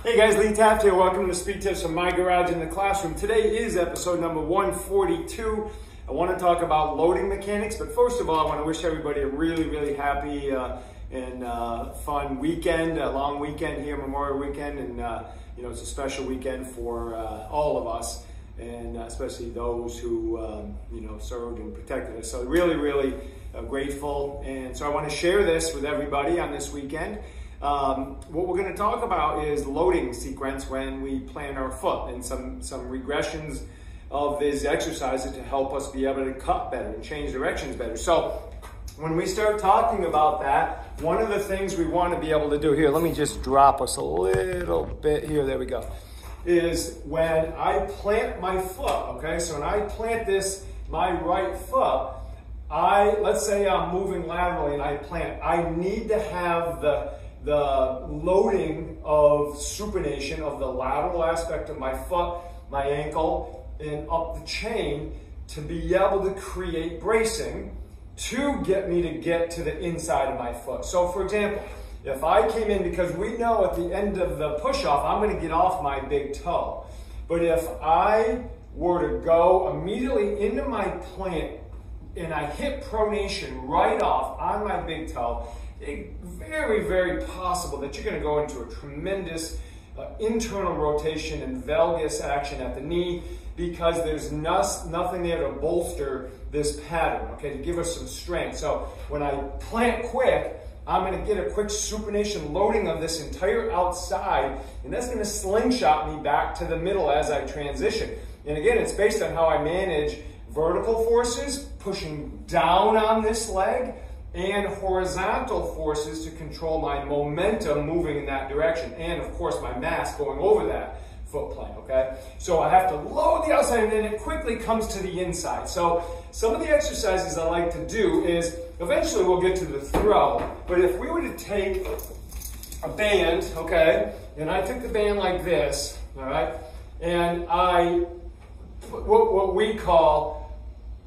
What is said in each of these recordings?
Hey guys, Lee Taft here. Welcome to Speed Tips from my garage in the classroom. Today is episode number 142. I want to talk about loading mechanics, but first of all, I want to wish everybody a really happy and fun weekend, a long weekend here, Memorial Weekend, and it's a special weekend for all of us, and especially those who served and protected us. So really grateful, and so I want to share this with everybody on this weekend. What we're going to talk about is loading sequence when we plant our foot, and some regressions of these exercises to help us be able to cut better and change directions better. So when we start talking about that, one of the things we want to be able to do here, let me just drop us a little bit here, there we go, is when I plant my foot, okay? So when I plant my right foot, let's say I'm moving laterally and I plant, I need to have the loading of supination of the lateral aspect of my foot, my ankle, and up the chain to be able to create bracing to get me to get to the inside of my foot. So for example, if I came in, because we know at the end of the push-off, I'm going to get off my big toe. But if I were to go immediately into my plant and I hit pronation right off on my big toe, it's very possible that you're going to go into a tremendous internal rotation and valgus action at the knee, because there's nothing there to bolster this pattern, okay, to give us some strength. So when I plant quick, I'm going to get a quick supination loading of this entire outside, and that's going to slingshot me back to the middle as I transition. And again, it's based on how I manage vertical forces, pushing down on this leg, and horizontal forces to control my momentum moving in that direction, and of course my mass going over that foot plane, okay? So I have to load the outside and then it quickly comes to the inside. So some of the exercises I like to do is, eventually we'll get to the throw, but if we were to take a band, okay, and I took the band like this, all right, and I put what we call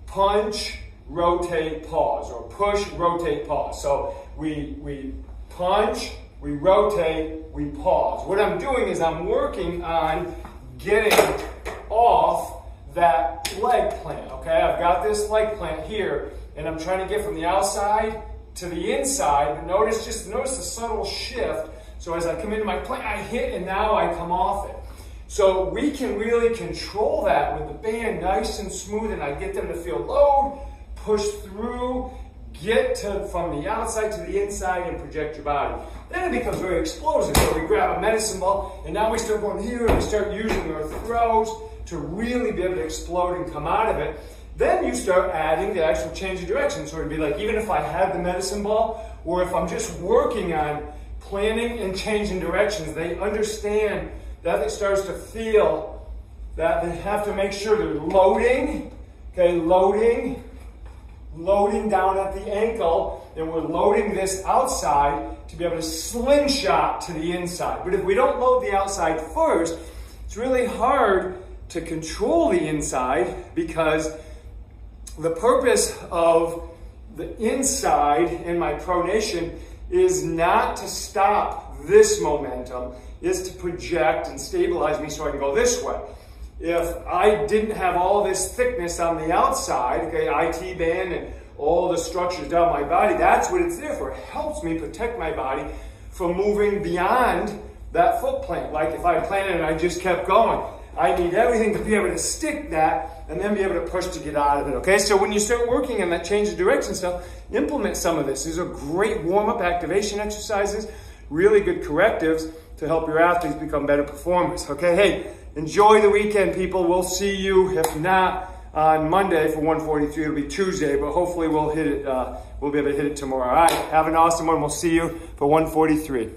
punch, rotate, pause, or push, rotate, pause. So we punch, we rotate, we pause. What I'm doing is I'm working on getting off that leg plant, okay? I've got this leg plant here, and I'm trying to get from the outside to the inside, but notice the subtle shift. So as I come into my plant, I hit, and now I come off it. So we can really control that with the band nice and smooth, and I get them to feel load, push through, get from the outside to the inside, and project your body. Then it becomes very explosive. So we grab a medicine ball, and now we start going here, and we start using our throws to really be able to explode and come out of it. Then you start adding the actual change of direction. So it'd be like, even if I had the medicine ball, or if I'm just working on planning and changing directions, they understand that it starts to feel that they have to make sure they're loading, okay, loading down at the ankle, and we're loading this outside to be able to slingshot to the inside. But if we don't load the outside first, it's really hard to control the inside, because the purpose of the inside in my pronation is not to stop this momentum, is to project and stabilize me so I can go this way. If I didn't have all this thickness on the outside, okay, IT band and all the structures down my body, that's what it's there for. It helps me protect my body from moving beyond that foot plant. Like if I planted and I just kept going, I need everything to be able to stick that and then be able to push to get out of it, okay? So when you start working on that change of direction stuff, implement some of this. These are great warm-up activation exercises, really good correctives to help your athletes become better performers, okay? Hey, enjoy the weekend, people. We'll see you, if not on Monday for 143, it'll be Tuesday, but hopefully we'll hit it, we'll be able to hit it tomorrow. All right, have an awesome one. We'll see you for 143.